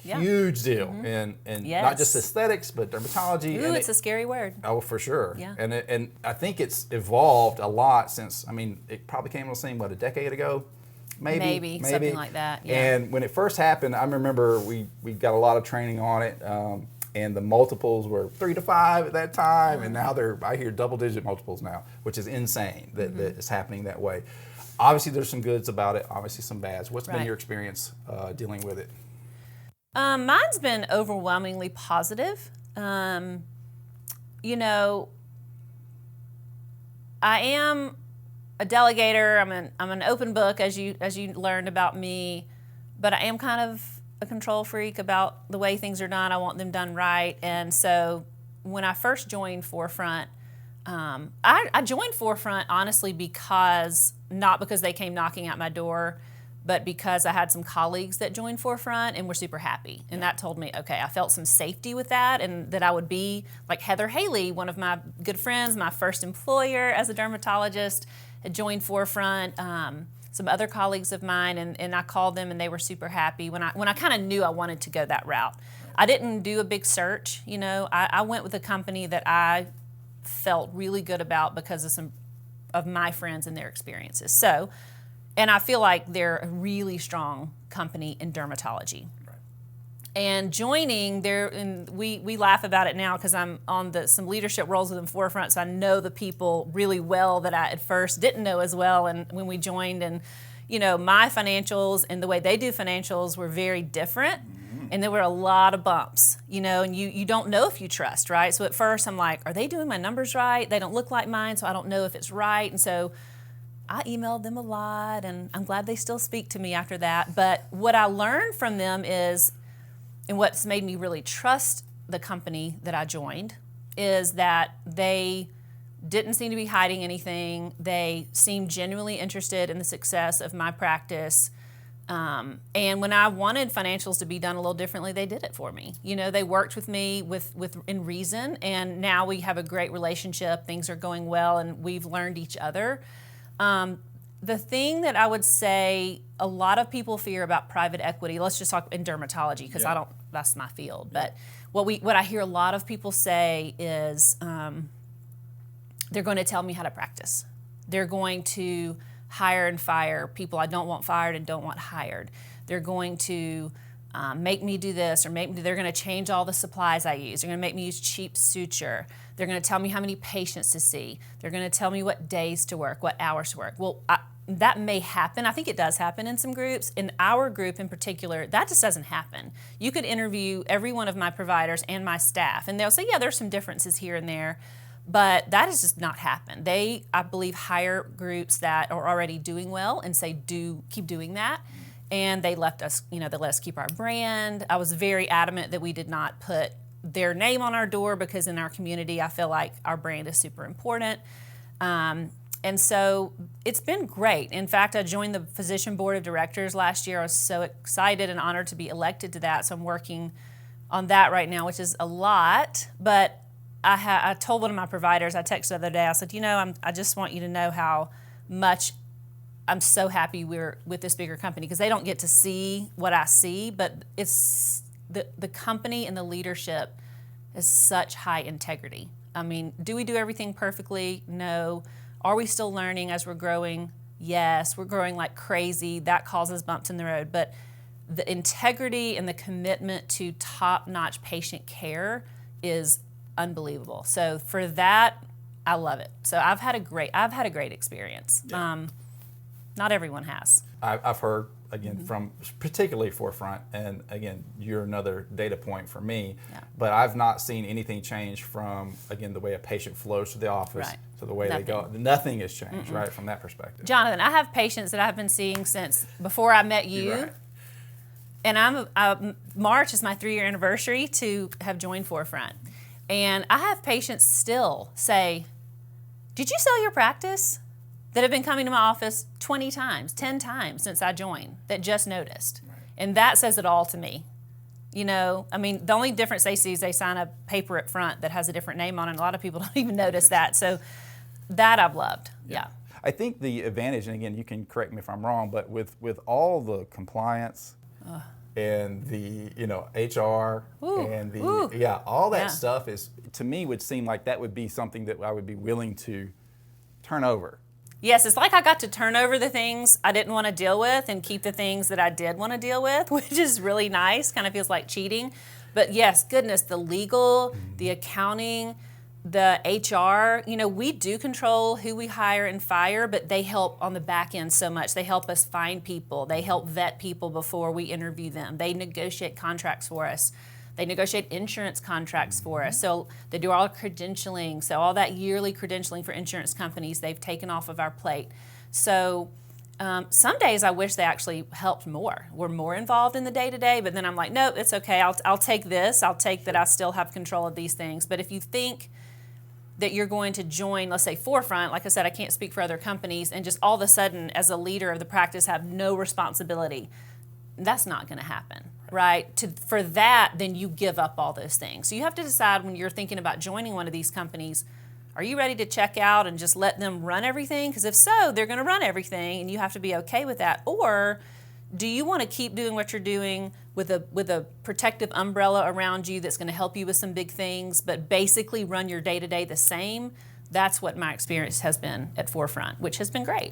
huge deal in not just aesthetics, but dermatology. Ooh, it's a scary word. Oh, for sure. Yeah. And I think it's evolved a lot since, I mean, it probably came on the scene, what, a decade ago? Maybe. Something like that. Yeah. And when it first happened, I remember we got a lot of training on it. And the multiples were 3 to 5 at that time, and now I hear double-digit multiples now, which is insane that it's happening that way. Obviously, there's some goods about it, obviously some bads. What's been your experience dealing with it? Mine's been overwhelmingly positive. You know, I am a delegator. I'm an open book, as you learned about me, but I am kind of a control freak about the way things are done. I want them done right. And so when I first joined Forefront, I joined Forefront honestly not because they came knocking at my door, but because I had some colleagues that joined Forefront and were super happy. And that told me, okay, I felt some safety with that, and that I would be like Heather Haley, one of my good friends, my first employer as a dermatologist, had joined Forefront. Some other colleagues of mine, and I called them and they were super happy when I kind of knew I wanted to go that route. I didn't do a big search, you know. I went with a company that I felt really good about because of some of my friends and their experiences. So, and I feel like they're a really strong company in dermatology. And joining there, and we laugh about it now because I'm on some leadership roles within Forefront, so I know the people really well that I at first didn't know as well. And when we joined, and you know, my financials and the way they do financials were very different, and there were a lot of bumps, you know, and you don't know if you trust, right? So at first I'm like, are they doing my numbers right? They don't look like mine, so I don't know if it's right. And so I emailed them a lot, and I'm glad they still speak to me after that. But what I learned from them is, and what's made me really trust the company that I joined, is that they didn't seem to be hiding anything. They seemed genuinely interested in the success of my practice. And when I wanted financials to be done a little differently, they did it for me. You know, they worked with me in reason, and now we have a great relationship. Things are going well, and we've learned each other. The thing that I would say a lot of people fear about private equity, let's just talk in dermatology because that's my field. But what I hear a lot of people say is they're going to tell me how to practice. They're going to hire and fire people I don't want fired and don't want hired. They're going to make me do this, or they're going to change all the supplies I use. They're going to make me use cheap suture. They're going to tell me how many patients to see. They're going to tell me what days to work, what hours to work. Well, that may happen. I think it does happen in some groups. In our group in particular, that just doesn't happen. You could interview every one of my providers and my staff, and they'll say, yeah, there's some differences here and there, but that has just not happened. They, I believe, hire groups that are already doing well and say, keep doing that. And they let us keep our brand. I was very adamant that we did not put their name on our door because in our community, I feel like our brand is super important. And so it's been great. In fact, I joined the physician board of directors last year. I was so excited and honored to be elected to that. So I'm working on that right now, which is a lot. But I told one of my providers, I texted the other day, I said, I just want you to know how much I'm so happy we're with this bigger company, because they don't get to see what I see, but it's the company and the leadership is such high integrity. I mean, do we do everything perfectly? No. Are we still learning as we're growing? Yes. We're growing like crazy. That causes bumps in the road. But the integrity and the commitment to top-notch patient care is unbelievable. So for that, I love it. So I've had a great experience. Yeah. Not everyone has. I've heard, again, from particularly Forefront, and again, you're another data point for me, but I've not seen anything change from, again, the way a patient flows to the office to the way they go. Nothing has changed, right, from that perspective. Jonathan, I have patients that I've been seeing since before I met you, and March is my 3-year anniversary to have joined Forefront. And I have patients still say, did you sell your practice? That have been coming to my office 20 times, 10 times since I joined, that just noticed. Right. And that says it all to me. The only difference they see is they sign a paper up front that has a different name on it, and a lot of people don't even notice that. So that I've loved, yeah. I think the advantage, and again, you can correct me if I'm wrong, but with all the compliance and the HR Ooh, and the ooh. all that Yeah. stuff is, to me, would seem like that would be something that I would be willing to turn over. Yes, it's like I got to turn over the things I didn't want to deal with and keep the things that I did want to deal with, which is really nice. Kind of feels like cheating. But yes, goodness, the legal, the accounting, the HR, we do control who we hire and fire, but they help on the back end so much. They help us find people. They help vet people before we interview them. They negotiate contracts for us. They negotiate insurance contracts for us. So they do all our credentialing. So all that yearly credentialing for insurance companies, they've taken off of our plate. So some days I wish they actually helped more. We're more involved in the day-to-day, but then I'm like, no, it's okay. I'll take this. I'll take that I still have control of these things. But if you think that you're going to join, let's say, Forefront, like I said, I can't speak for other companies, and just all of a sudden, as a leader of the practice, have no responsibility, that's not going to happen, right? For that, then you give up all those things. So you have to decide when you're thinking about joining one of these companies, are you ready to check out and just let them run everything? Because if so, they're going to run everything, and you have to be okay with that. Or do you want to keep doing what you're doing with a protective umbrella around you that's going to help you with some big things, but basically run your day-to-day the same? That's what my experience has been at Forefront, which has been great.